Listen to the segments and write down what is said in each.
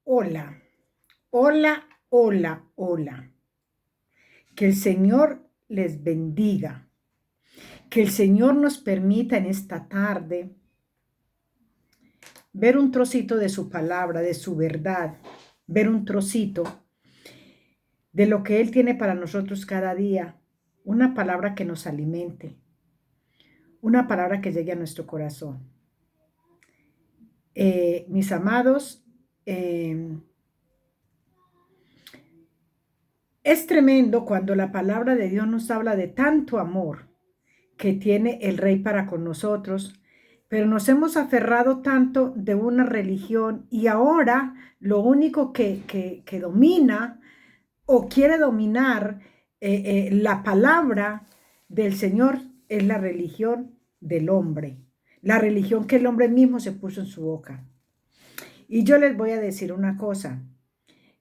Hola, hola, hola, hola. Que el Señor les bendiga. Que el Señor nos permita en esta tarde ver un trocito de su palabra, de su verdad, ver un trocito de lo que Él tiene para nosotros cada día. Una palabra que nos alimente, una palabra que llegue a nuestro corazón. Mis amados, es tremendo cuando la palabra de Dios nos habla de tanto amor que tiene el Rey para con nosotros, pero nos hemos aferrado tanto de una religión y ahora lo único que domina o quiere dominar la palabra del Señor es la religión del hombre, la religión que el hombre mismo se puso en su boca. Y yo les voy a decir una cosa,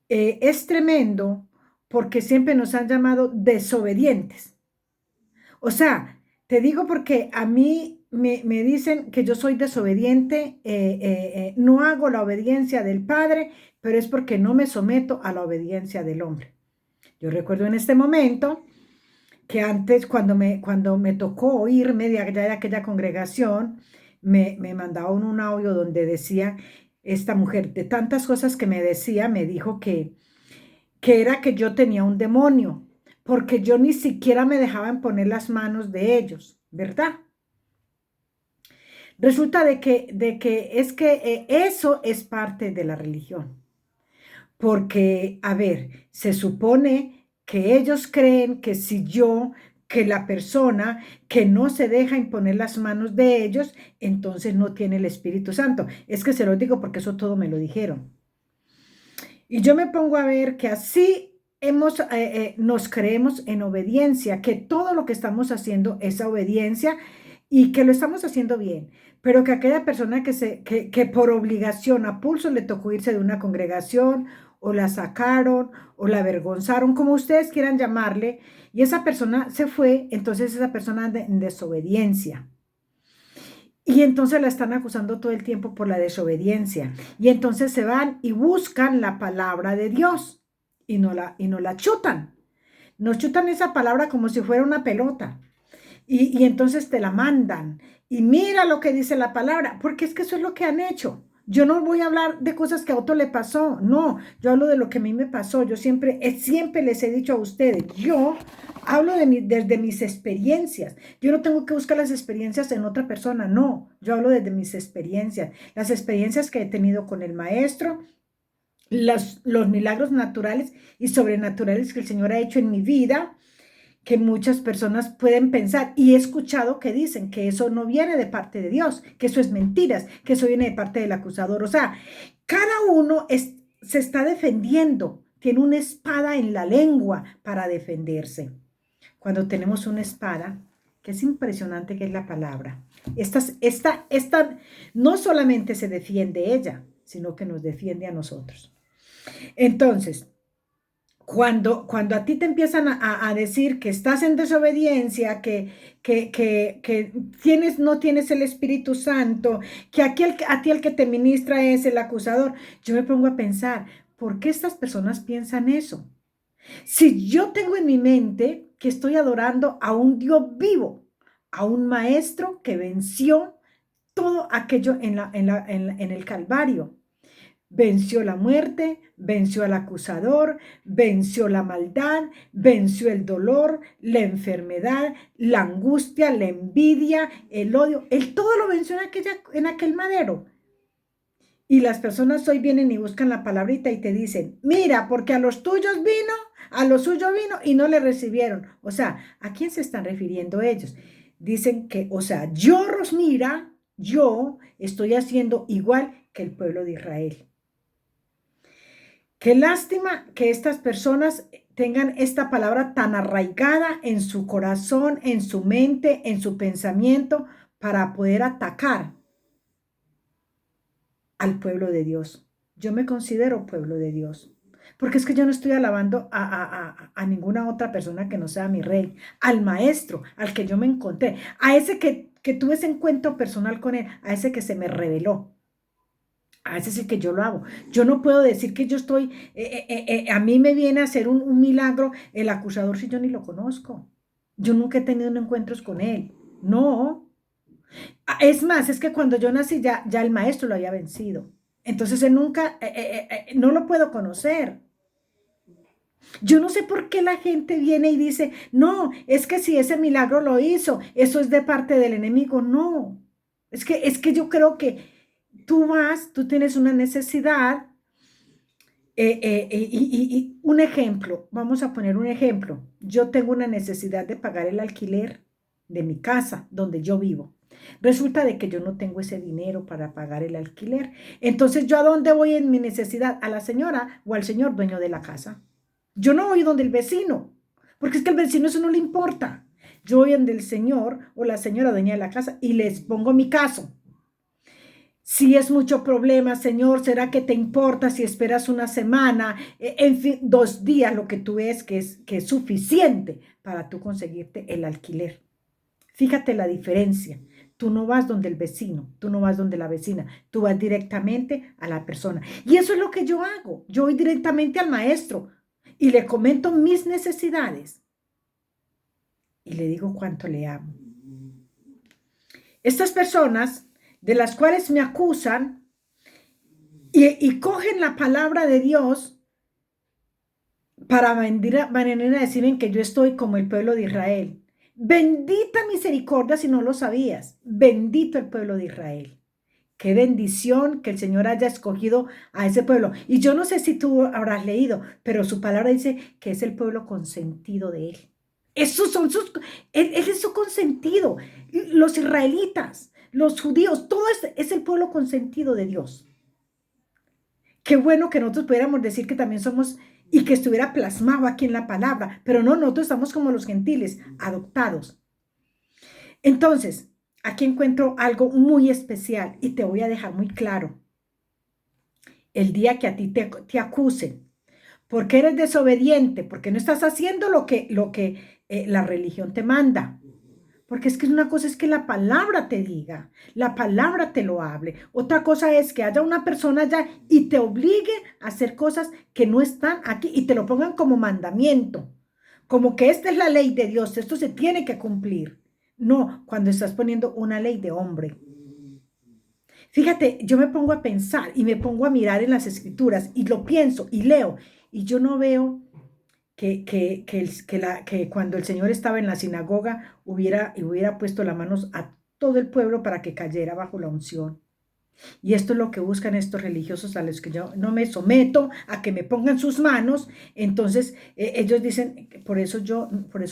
es tremendo porque siempre nos han llamado desobedientes. O sea, te digo porque a mí me dicen que yo soy desobediente, no hago la obediencia del Padre, pero es porque no me someto a la obediencia del hombre. Yo recuerdo en este momento que antes, cuando me tocó irme de aquella congregación, me mandaban un audio donde decía, esta mujer, de tantas cosas que me decía, me dijo que era que yo tenía un demonio, porque yo ni siquiera me dejaban poner las manos de ellos, ¿verdad? Resulta de que es que eso es parte de la religión, porque, a ver, se supone que ellos creen que si yo, que la persona que no se deja imponer las manos de ellos, entonces no tiene el Espíritu Santo. Es que se lo digo porque eso todo me lo dijeron. Y yo me pongo a ver que así nos creemos en obediencia, que todo lo que estamos haciendo es obediencia y que lo estamos haciendo bien, pero que aquella persona que por obligación a pulso le tocó irse de una congregación o la sacaron o la avergonzaron, como ustedes quieran llamarle, y esa persona se fue, entonces esa persona anda en desobediencia. Y entonces la están acusando todo el tiempo por la desobediencia. Y entonces se van y buscan la palabra de Dios y no la chutan. Nos chutan esa palabra como si fuera una pelota. Y entonces te la mandan. Y mira lo que dice la palabra, porque es que eso es lo que han hecho. Yo no voy a hablar de cosas que a otro le pasó, no, yo hablo de lo que a mí me pasó. Yo siempre les he dicho a ustedes, yo hablo desde mis experiencias. Yo no tengo que buscar las experiencias en otra persona, no, yo hablo desde mis experiencias, las experiencias que he tenido con el maestro, los milagros naturales y sobrenaturales que el Señor ha hecho en mi vida, que muchas personas pueden pensar, y he escuchado que dicen que eso no viene de parte de Dios, que eso es mentiras, que eso viene de parte del acusador. O sea, cada uno se está defendiendo, tiene una espada en la lengua para defenderse. Cuando tenemos una espada, que es impresionante que es la palabra, esta no solamente se defiende ella, sino que nos defiende a nosotros. Entonces, cuando a ti te empiezan a decir que estás en desobediencia, que no tienes el Espíritu Santo, que a ti el que te ministra es el acusador, yo me pongo a pensar, ¿por qué estas personas piensan eso? Si yo tengo en mi mente que estoy adorando a un Dios vivo, a un maestro que venció todo aquello en el Calvario. Venció la muerte, venció al acusador, venció la maldad, venció el dolor, la enfermedad, la angustia, la envidia, el odio. Él todo lo venció en aquel madero. Y las personas hoy vienen y buscan la palabrita y te dicen, mira, porque a los tuyos vino, a los suyos vino y no le recibieron. O sea, ¿a quién se están refiriendo ellos? Dicen que, o sea, yo, Rosmira, yo estoy haciendo igual que el pueblo de Israel. Qué lástima que estas personas tengan esta palabra tan arraigada en su corazón, en su mente, en su pensamiento, para poder atacar al pueblo de Dios. Yo me considero pueblo de Dios, porque es que yo no estoy alabando a ninguna otra persona que no sea mi rey, al maestro, al que yo me encontré, a ese que tuve ese encuentro personal con él, a ese que se me reveló. A veces es que yo lo hago. Yo no puedo decir que yo estoy, a mí me viene a hacer un milagro el acusador si yo ni lo conozco. Yo nunca he tenido encuentros con él. No. Es más, es que cuando yo nací ya el maestro lo había vencido. Entonces él nunca, no lo puedo conocer. Yo no sé por qué la gente viene y dice, no, es que si ese milagro lo hizo, eso es de parte del enemigo. No, es que yo creo que tú tienes una necesidad, y un ejemplo, vamos a poner un ejemplo. Yo tengo una necesidad de pagar el alquiler de mi casa donde yo vivo. Resulta de que yo no tengo ese dinero para pagar el alquiler. Entonces, ¿yo a dónde voy en mi necesidad? ¿A la señora o al señor dueño de la casa? Yo no voy donde el vecino, porque es que al vecino eso no le importa. Yo voy donde el señor o la señora dueña de la casa y les pongo mi caso. Si es mucho problema, señor, ¿será que te importa si esperas una semana? En fin, 2 días, lo que tú ves que es suficiente para tú conseguirte el alquiler. Fíjate la diferencia. Tú no vas donde el vecino, tú no vas donde la vecina, tú vas directamente a la persona. Y eso es lo que yo hago. Yo voy directamente al maestro y le comento mis necesidades y le digo cuánto le amo. Estas personas de las cuales me acusan y cogen la palabra de Dios para venir a decirme que yo estoy como el pueblo de Israel. Bendita misericordia si no lo sabías. Bendito el pueblo de Israel. Qué bendición que el Señor haya escogido a ese pueblo. Y yo no sé si tú habrás leído, pero su palabra dice que es el pueblo consentido de él. Él es su consentido. Los israelitas, los judíos, todo es el pueblo consentido de Dios. Qué bueno que nosotros pudiéramos decir que también somos y que estuviera plasmado aquí en la palabra, pero no, nosotros estamos como los gentiles, adoptados. Entonces, aquí encuentro algo muy especial y te voy a dejar muy claro. El día que a ti te acusen, porque eres desobediente, porque no estás haciendo lo que la religión te manda. Porque es que una cosa es que la palabra te diga, la palabra te lo hable. Otra cosa es que haya una persona allá y te obligue a hacer cosas que no están aquí y te lo pongan como mandamiento, como que esta es la ley de Dios, esto se tiene que cumplir. No, cuando estás poniendo una ley de hombre. Fíjate, yo me pongo a pensar y me pongo a mirar en las escrituras y lo pienso y leo y yo no veo que cuando el Señor estaba en la sinagoga hubiera puesto las manos a todo el pueblo para que cayera bajo la unción. Y esto es lo que buscan estos religiosos a los que yo no me someto a que me pongan sus manos. Entonces ellos dicen, por eso yo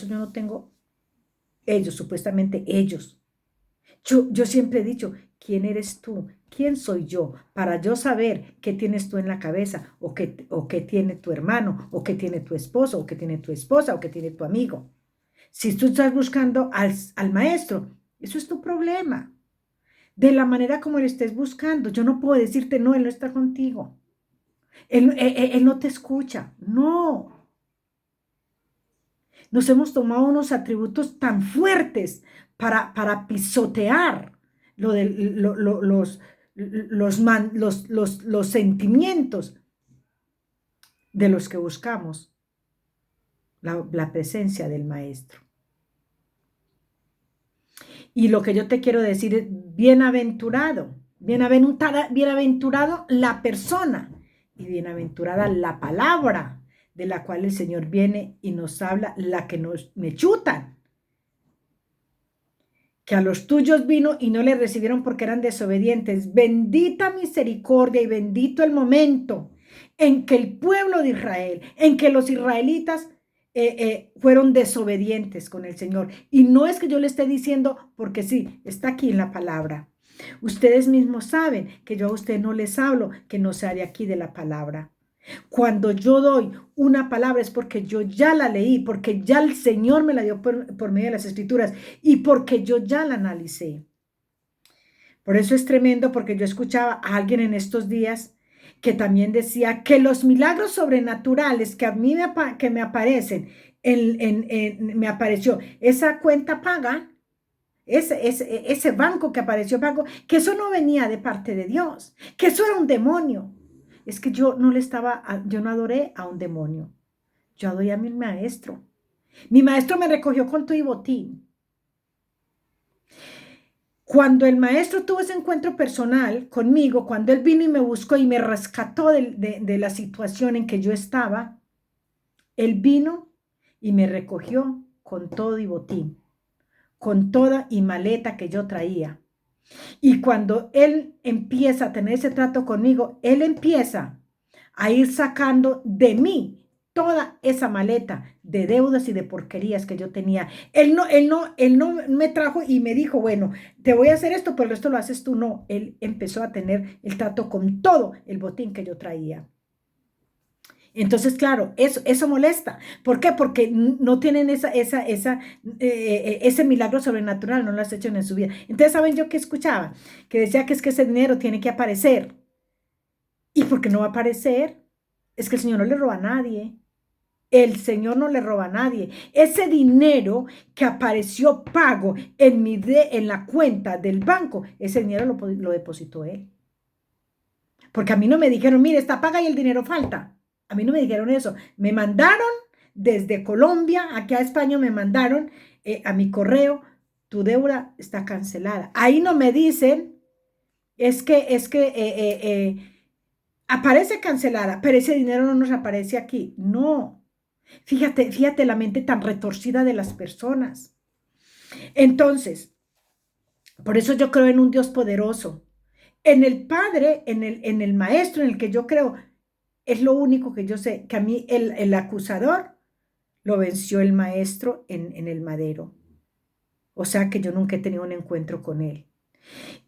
no tengo, ellos, supuestamente ellos. Yo siempre he dicho, ¿quién eres tú? ¿Quién soy yo? Para yo saber qué tienes tú en la cabeza, o qué tiene tu hermano, o qué tiene tu esposo, o qué tiene tu esposa, o qué tiene tu amigo. Si tú estás buscando al maestro, eso es tu problema. De la manera como le estés buscando, yo no puedo decirte, no, él no está contigo. Él no te escucha. No. Nos hemos tomado unos atributos tan fuertes para pisotear los sentimientos de los que buscamos la presencia del maestro. Y lo que yo te quiero decir es bienaventurado la persona y bienaventurada la palabra de la cual el Señor viene y nos habla, la que me chutan. Que a los tuyos vino y no le recibieron porque eran desobedientes. Bendita misericordia y bendito el momento en que el pueblo de Israel, en que los israelitas fueron desobedientes con el Señor. Y no es que yo le esté diciendo, porque sí, está aquí en la palabra. Ustedes mismos saben que yo a ustedes no les hablo que no sea de aquí de la palabra. Cuando yo doy una palabra es porque yo ya la leí, porque ya el Señor me la dio por medio de las Escrituras y porque yo ya la analicé. Por eso es tremendo, porque yo escuchaba a alguien en estos días que también decía que los milagros sobrenaturales que a mí me aparecen, me apareció esa cuenta paga, ese banco que apareció, banco, que eso no venía de parte de Dios, que eso era un demonio. Es que yo yo no adoré a un demonio, yo adoré a mi maestro. Mi maestro me recogió con tu y botín. Cuando el maestro tuvo ese encuentro personal conmigo, cuando él vino y me buscó y me rescató de la situación en que yo estaba, él vino y me recogió con todo y botín, con toda y maleta que yo traía. Y cuando él empieza a tener ese trato conmigo, él empieza a ir sacando de mí toda esa maleta de deudas y de porquerías que yo tenía. Él no me trajo y me dijo, bueno, te voy a hacer esto, pero esto lo haces tú. No, él empezó a tener el trato con todo el botín que yo traía. Entonces, claro, eso molesta. ¿Por qué? Porque no tienen ese milagro sobrenatural, no lo has hecho en su vida. Entonces, ¿saben yo qué escuchaba? Que decía que es que ese dinero tiene que aparecer. ¿Y por qué no va a aparecer? Es que el Señor no le roba a nadie. El Señor no le roba a nadie. Ese dinero que apareció pago en la cuenta del banco, ese dinero lo depositó él. Porque a mí no me dijeron, mire, está paga y el dinero falta. A mí no me dijeron eso. Me mandaron desde Colombia, aquí a España me mandaron a mi correo, tu deuda está cancelada. Ahí no me dicen, aparece cancelada, pero ese dinero no nos aparece aquí. No. Fíjate la mente tan retorcida de las personas. Entonces, por eso yo creo en un Dios poderoso. En el Padre, en el Maestro, en el que yo creo, es lo único que yo sé, que a mí el acusador lo venció el Maestro en el madero. O sea que yo nunca he tenido un encuentro con él.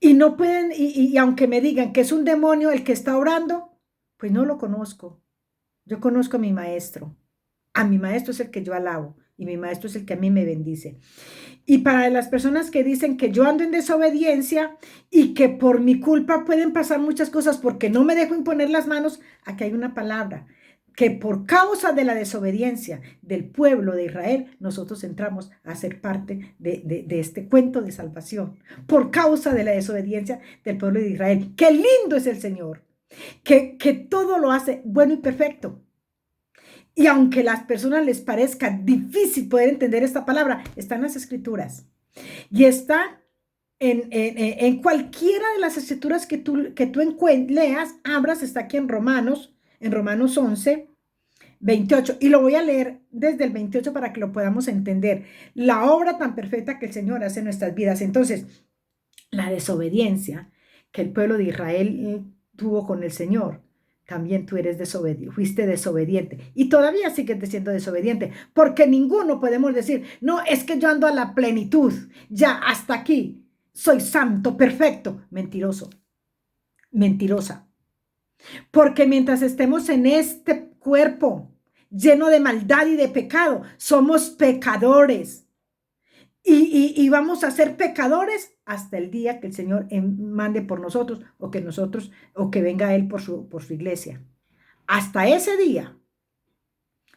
Y no pueden, y aunque me digan que es un demonio el que está orando, pues no lo conozco. Yo conozco a mi Maestro. A mi Maestro es el que yo alabo y mi Maestro es el que a mí me bendice. Y para las personas que dicen que yo ando en desobediencia y que por mi culpa pueden pasar muchas cosas porque no me dejo imponer las manos, aquí hay una palabra, que por causa de la desobediencia del pueblo de Israel, nosotros entramos a ser parte de este cuento de salvación. Por causa de la desobediencia del pueblo de Israel. ¡Qué lindo es el Señor! Que todo lo hace bueno y perfecto. Y aunque a las personas les parezca difícil poder entender esta palabra, está en las escrituras. Y está en cualquiera de las escrituras que tú leas, abras, está aquí en Romanos 11, 28. Y lo voy a leer desde el 28 para que lo podamos entender. La obra tan perfecta que el Señor hace en nuestras vidas. Entonces, la desobediencia que el pueblo de Israel tuvo con el Señor, también tú fuiste desobediente y todavía sigues siendo desobediente, porque ninguno podemos decir, no, es que yo ando a la plenitud, ya hasta aquí, soy santo, perfecto. Mentiroso, mentirosa. Porque mientras estemos en este cuerpo lleno de maldad y de pecado, somos pecadores. Y vamos a ser pecadores hasta el día que el Señor mande por nosotros o que venga Él por su iglesia. Hasta ese día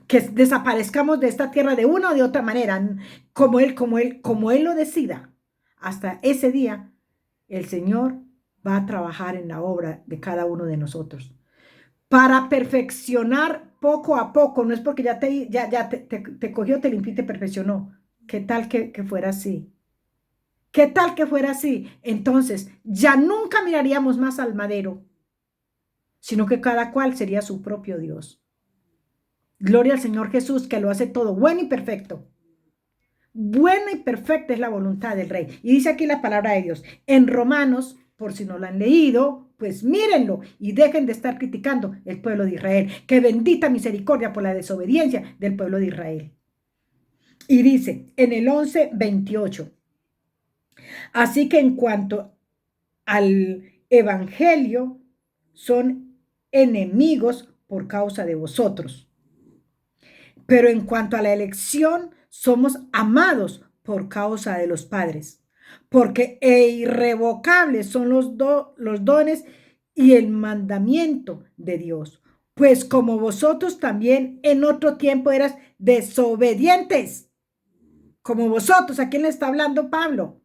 que desaparezcamos de esta tierra de una o de otra manera, como Él lo decida, hasta ese día el Señor va a trabajar en la obra de cada uno de nosotros para perfeccionar poco a poco. No es porque ya te cogió, te limpió y te perfeccionó. ¿Qué tal que fuera así? ¿Qué tal que fuera así? Entonces, ya nunca miraríamos más al madero, sino que cada cual sería su propio Dios. Gloria al Señor Jesús, que lo hace todo bueno y perfecto. Buena y perfecta es la voluntad del Rey. Y dice aquí la palabra de Dios. En Romanos, por si no lo han leído, pues mírenlo y dejen de estar criticando el pueblo de Israel. Que bendita misericordia por la desobediencia del pueblo de Israel. Y dice en el 11:28. Así que en cuanto al evangelio, son enemigos por causa de vosotros. Pero en cuanto a la elección, somos amados por causa de los padres, porque irrevocables son los dones y el mandamiento de Dios. Pues como vosotros también en otro tiempo eras desobedientes, como vosotros, ¿a quién le está hablando Pablo?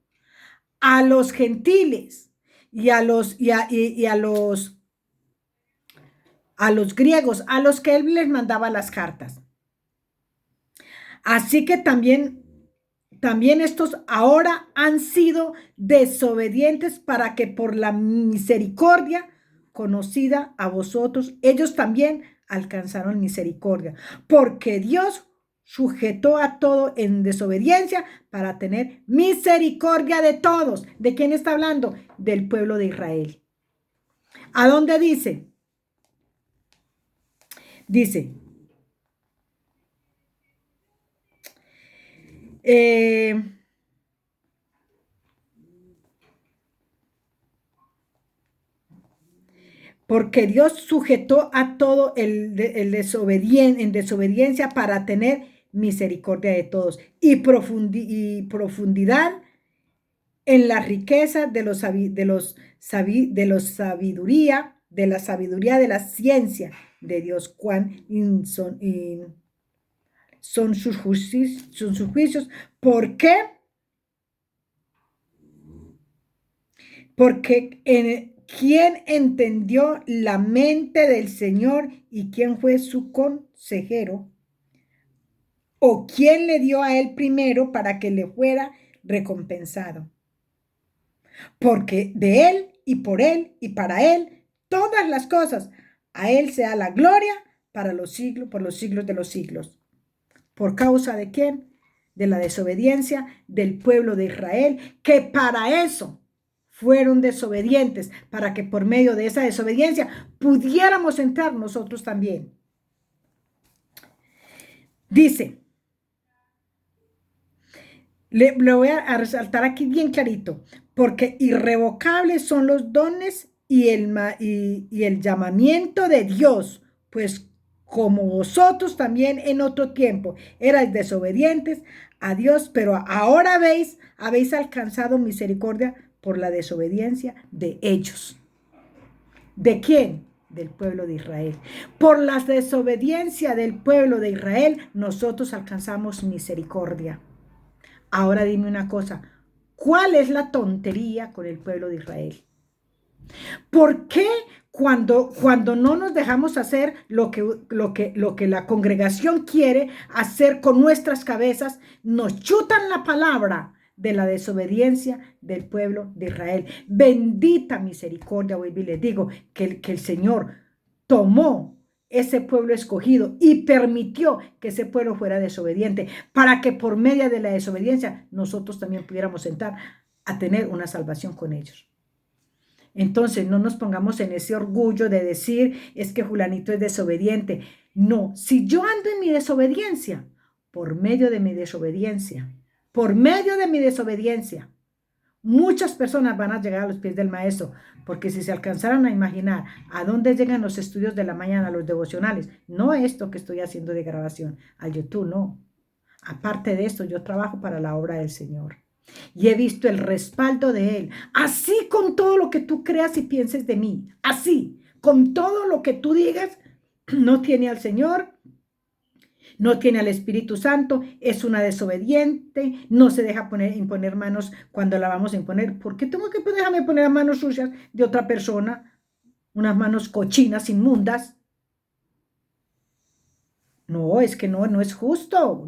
a los gentiles y a los griegos, a los que él les mandaba las cartas. Así que también estos ahora han sido desobedientes para que por la misericordia conocida a vosotros, ellos también alcanzaron misericordia, porque Dios sujetó a todo en desobediencia para tener misericordia de todos. ¿De quién está hablando? Del pueblo de Israel. ¿A dónde dice? Dice, porque Dios sujetó a todo el en desobediencia para tener misericordia de todos y profundidad en la riqueza de la sabiduría de la ciencia de Dios, cuán son sus juicios. ¿Por qué? Porque ¿quién entendió la mente del Señor y quién fue su consejero? ¿O quién le dio a él primero para que le fuera recompensado? Porque de él y por él y para él todas las cosas, a él sea la gloria para los siglos, por los siglos de los siglos. ¿Por causa de quién? De la desobediencia del pueblo de Israel, que para eso fueron desobedientes, para que por medio de esa desobediencia pudiéramos entrar nosotros también. Dice, le voy a resaltar aquí bien clarito, porque irrevocables son los dones y el llamamiento de Dios, pues como vosotros también en otro tiempo erais desobedientes a Dios, pero ahora habéis alcanzado misericordia por la desobediencia de ellos. ¿De quién? Del pueblo de Israel. Por la desobediencia del pueblo de Israel, nosotros alcanzamos misericordia. Ahora dime una cosa, ¿cuál es la tontería con el pueblo de Israel? ¿Por qué cuando no nos dejamos hacer lo que la congregación quiere hacer con nuestras cabezas, nos chutan la palabra de la desobediencia del pueblo de Israel? Bendita misericordia, hoy les digo que el Señor tomó ese pueblo escogido y permitió que ese pueblo fuera desobediente para que por medio de la desobediencia nosotros también pudiéramos entrar a tener una salvación con ellos. Entonces no nos pongamos en ese orgullo de decir es que fulanito es desobediente. No, si yo ando en mi desobediencia, por medio de mi desobediencia, muchas personas van a llegar a los pies del maestro, porque si se alcanzaran a imaginar a dónde llegan los estudios de la mañana, los devocionales, no esto que estoy haciendo de grabación al YouTube, no. Aparte de esto, yo trabajo para la obra del Señor y he visto el respaldo de Él, así con todo lo que tú creas y pienses de mí, así, con todo lo que tú digas, no tiene al Señor, no tiene al Espíritu Santo, es una desobediente, no se deja imponer manos cuando la vamos a imponer. ¿Por qué tengo que dejarme poner manos sucias de otra persona? Unas manos cochinas, inmundas. No, es que no es justo,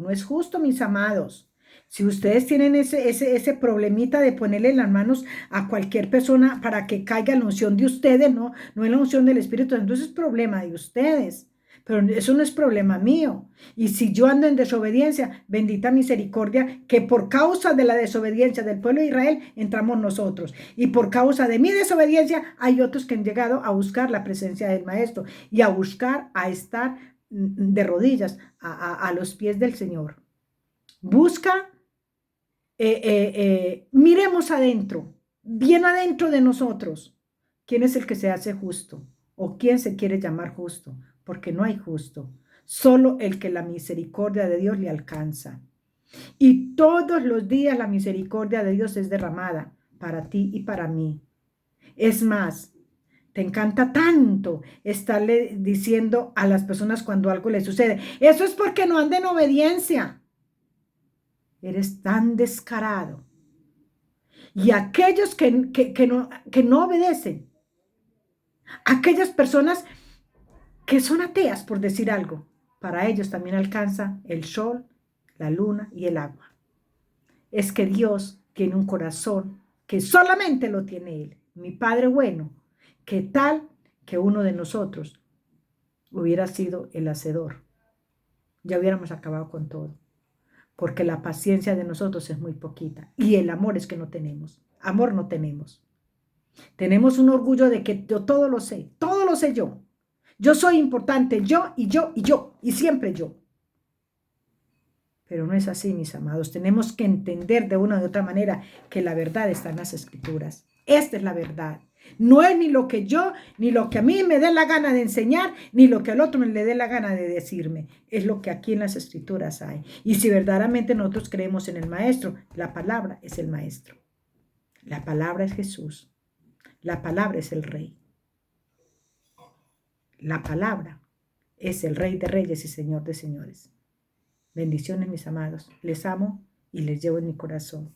mis amados. Si ustedes tienen ese problemita de ponerle las manos a cualquier persona para que caiga la unción de ustedes, no es la unción del Espíritu, entonces es problema de ustedes. Pero eso no es problema mío. Y si yo ando en desobediencia, bendita misericordia, que por causa de la desobediencia del pueblo de Israel entramos nosotros. Y por causa de mi desobediencia hay otros que han llegado a buscar la presencia del Maestro y a buscar a estar de rodillas a los pies del Señor. Busca, miremos adentro, bien adentro de nosotros, quién es el que se hace justo o quién se quiere llamar justo, porque no hay justo, solo el que la misericordia de Dios le alcanza. Y todos los días la misericordia de Dios es derramada para ti y para mí. Es más, te encanta tanto estarle diciendo a las personas cuando algo les sucede, eso es porque no andan en obediencia. Eres tan descarado Y aquellos que no obedecen, aquellas personas que son ateas, por decir algo, para ellos también alcanza el sol, la luna y el agua. Es que Dios tiene un corazón que solamente lo tiene Él. Mi Padre bueno, que tal que uno de nosotros hubiera sido el hacedor. Ya hubiéramos acabado con todo. Porque la paciencia de nosotros es muy poquita. Y el amor es que no tenemos. Amor no tenemos. Tenemos un orgullo de que yo todo lo sé yo. Yo soy importante, yo y yo y yo, y siempre yo. Pero no es así, mis amados. Tenemos que entender de una u otra manera que la verdad está en las Escrituras. Esta es la verdad. No es ni lo que yo, ni lo que a mí me dé la gana de enseñar, ni lo que al otro me le dé la gana de decirme. Es lo que aquí en las Escrituras hay. Y si verdaderamente nosotros creemos en el Maestro, la palabra es el Maestro. La palabra es Jesús. La palabra es el Rey. La palabra es el Rey de Reyes y Señor de Señores. Bendiciones, mis amados. Les amo y les llevo en mi corazón.